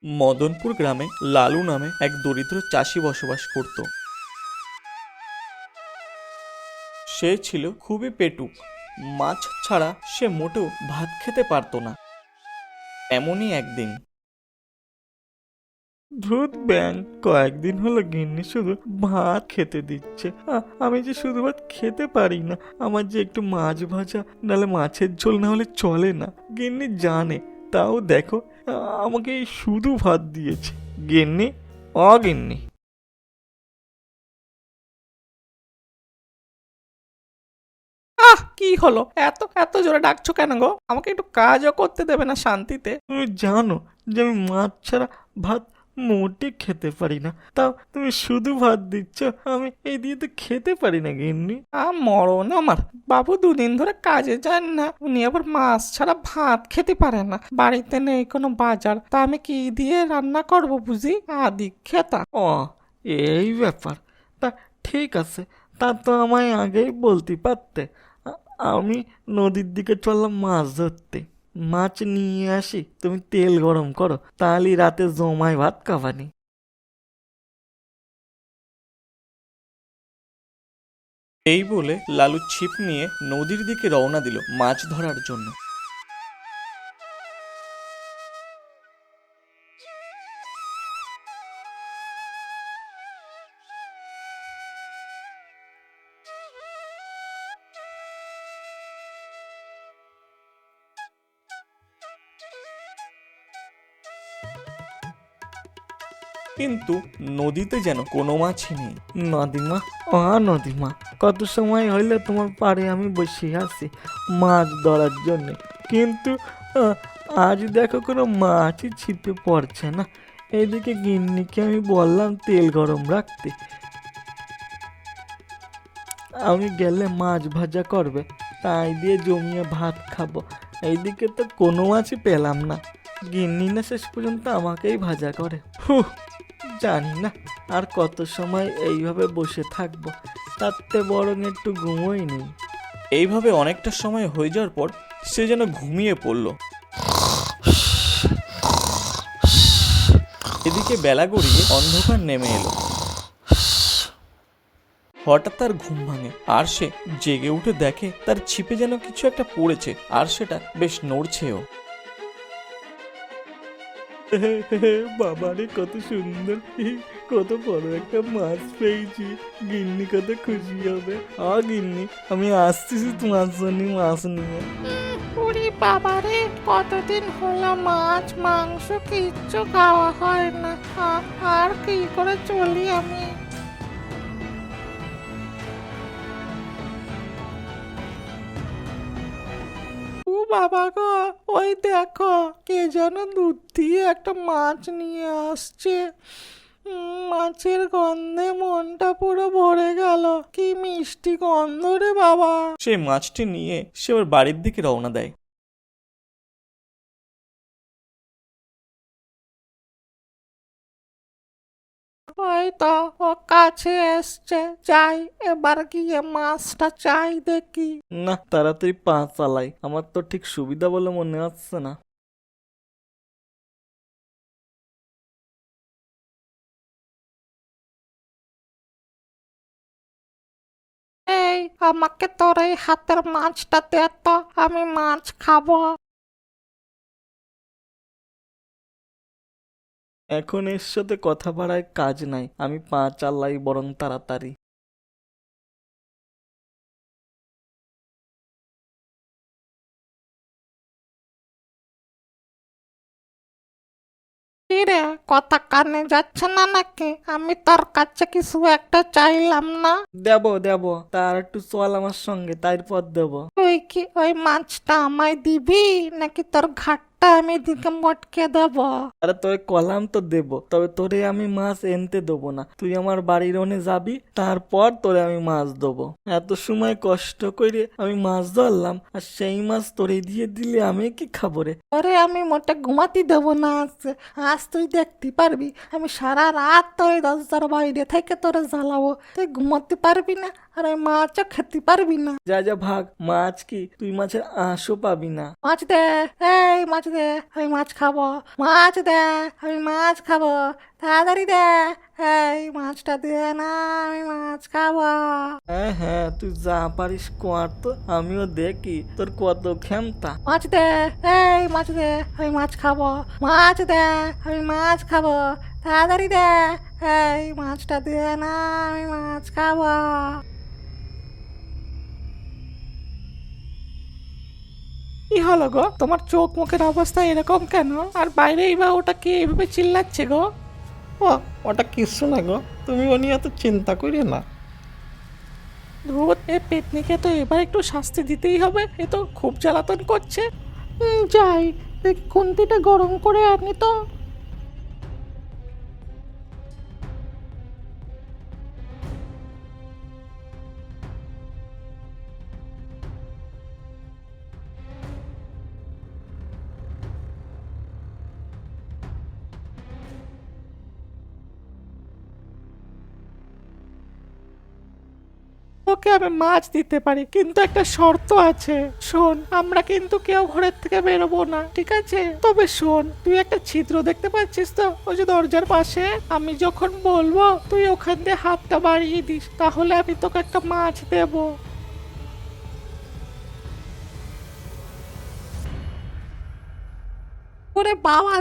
মদনপুর গ্রামে লালু নামে এক দরিদ্র চাষি বসবাস করত। সে ছিল খুবই পেটুক। মাছ ছাড়া সে মোটেও ভাত খেতে পারত না। এমনই একদিন, ধুত ব্যাং, কয়েকদিন হলো গিন্নি শুধু ভাত খেতে দিচ্ছে। আমি যে শুধু ভাত খেতে পারি না, আমার যে একটু মাছ ভাজা নাহলে মাছের ঝোল না হলে চলে না। গিন্নি জানে, তাও দেখো আমাকে এই শুধু ভাত দিয়েছে। গিন্নি, গিন্নি। কি হলো? এত এত জোরে ডাকছো কেন গো? আমাকে একটু কাজও করতে দেবে না শান্তিতে? তুমি জানো যে আমি মাছ ছাড়া ভাত মোটে খেতে পারি না, তাও তুমি শুধু ভাত দিচ্ছ। আমি এই দিয়ে তো খেতে পারি না গিন্নি। মরণ আমার। বাবু দুদিন ধরে কাজে যান না, উনি আবার মাছ ছাড়া ভাত খেতে পারে না। বাড়িতে নেই কোনো বাজার, তা আমি কি দিয়ে রান্না করব বুঝি? আদি খেতা। ও, এই ব্যাপার। তা ঠিক আছে, তা তো আমায় আগেই বলতে পারতে। আমি নদীর দিকে চললাম মাছ ধরতে। মাছ নিয়ে আসি, তুমি তেল গরম করো, তাহলেই রাতে জমায় ভাত খাবানি। এই বলে লালু ছিপ নিয়ে নদীর দিকে রওনা দিল মাছ ধরার জন্য। কিন্তু নদীতে যেন কোনো মাছই নেই। নদীমা, নদীমা, কত সময় হইলে তোমার পাড়ে আমি বসে আছি মাছ ধরার জন্য, কিন্তু আজ দেখো কোনো মাছই ছিপে পড়ছে না। এইদিকে গিন্নিকে আমি বললাম তেল গরম রাখতে, আমি গেলে মাছ ভাজা করবে, তাই দিয়ে জমিয়ে ভাত খাবো। এইদিকে তো কোনো মাছই পেলাম না। গিন্নি না শেষ পর্যন্ত আমাকেই ভাজা করে। জানি না আর কত সময় এইভাবে বসে থাকবো, তাতে বরং একটু ঘুমোই নেই। এইভাবে অনেকটা সময় হয়ে যাওয়ার পর সে যেন ঘুমিয়ে পড়ল। এদিকে বেলা গড়িয়ে অন্ধকার নেমে এলো। হঠাৎ তার ঘুম ভাঙে, আর সে জেগে উঠে দেখে তার ছিপে যেন কিছু একটা পড়েছে, আর সেটা বেশ নড়ছেও। বাবারে কত সুন্দর, কত বড় একটা মাছ পেয়েছি। গিন্নি কত খুশি হবে। গিন্নি, আমি আসতেছি তোমার জন্য মাছ নিয়ে। ওরে বাবারে, কতদিন হলো মাছ মাংস কিচ্ছু খাওয়া হয় না। আর কি করে চলি আমি? ও বাবা গো, ওই দেখো কে যেন দুধ দিয়ে একটা মাছ নিয়ে আসছে। মাছের গন্ধে মনটা পুরো ভরে গেল। কি মিষ্টি গন্ধ রে বাবা। সে মাছটি নিয়ে সে ওর বাড়ির দিকে রওনা দেয়। ওই তো ও কাছে এসছে, যাই এবার গিয়ে মাছটা চাই দেখি। না, তাড়াতাড়ি পা চালাই, আমার তো ঠিক সুবিধা বলে মনে হচ্ছে না। এই, আমাকে তোর এই হাতের মাছটা দে তো, আমি মাছ খাবো। এখন এর সাথে কথা বাড়ায় কাজ নাই, আমি পা চালাই বরং তাড়াতাড়ি। রে, কথা কানে যাচ্ছে না নাকি? আমি তোর কাছে কিছু একটা চাইলাম না? দেবো দেবো, তার একটু চল আমার সঙ্গে, তারপর দেবো। তুই কি ওই মাছটা আমায় দিবি, নাকি তোর ঘাটটা আমি দিকে মটকে দেবো? আরে তোরে কলাম তো দেবো, তবে তোরে আমি মাছ এনতে দেবো না। তুই আমার বাড়ির ওনে যাবি, তারপর তোরে আমি মাছ দেবো। এত সময় কষ্ট করে আমি মাছ ধরলাম, আর সেই মাছ তোরে দিয়ে দিলে আমি কি খাবো রে? ওরে আমি মোটে ঘুমাতে দেবো না আজ। আজ তুই দেখতে পারবি, আমি সারা রাত তোর দরজার বাইরে থেকে তোরে জ্বালাবো, তুই ঘুমাতে পারবি না। আর ওই মাছও খেতে পারবি না। যা যা ভাগ, মাছ কি তুই মাছের আঁশও পাবি না। মাছ দে, এই মাছ দে, আমি মাছ খাবো। মাছ দে, আমি মাছ খাবো। তাড়াতাড়ি দে, এই মাছটা দে না, আমি মাছ খাবো। হ্যাঁ হ্যাঁ, তুই যা পারিস কর তো, আমিও দেখি তোর কত ক্ষমতা। মাছ দে, এই মাছ দে, আমি মাছ খাবো। মাছ দে, আমি মাছ খাবো। তাড়াতাড়ি দে, এই মাছটা দে না, আমি মাছ খাবো। কি হলো গো, তোমার চোখ মুখের অবস্থা এরকম কেন? আর বাইরেই বা ওটা কে এভাবে চিল্লাচ্ছে গো? ও, ওটা কিছু না গো, তুমি ও নিয়ে এত চিন্তা করিও না। ধুর, এ পেতনিকে তো এবার একটু শাস্তি দিতেই হবে, এ তো খুব জ্বালাতন করছে। যাই দেখি খুন্তিটা গরম করে আনি তো। ওকে আমি মাছ দিতে পারি, কিন্তু একটা শর্ত আছে। শোন, আমরা কিন্তু কেউ ঘরের থেকে বেরোবো না, ঠিক আছে? তবে শোন, তুই একটা ছিদ্র দেখতে পাচ্ছিস তো ওই যে দরজার পাশে? আমি যখন বলবো তুই ওখান দিয়ে হাতটা বাড়িয়ে দিস, তাহলে আমি তোকে একটা মাছ দেবো। ওরে বাবা,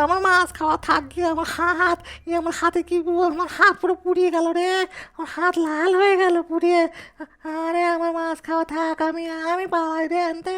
আমার মাছ খাওয়া থাক গিয়ে আমার হাত, আমার হাতে কি, আমার হাত পুরো পুড়িয়ে গেল রে। আমার হাত লাল হয়ে গেল পুড়িয়ে। আরে আমার মাছ খাওয়া থাক, আমি পালাই রে আনতে।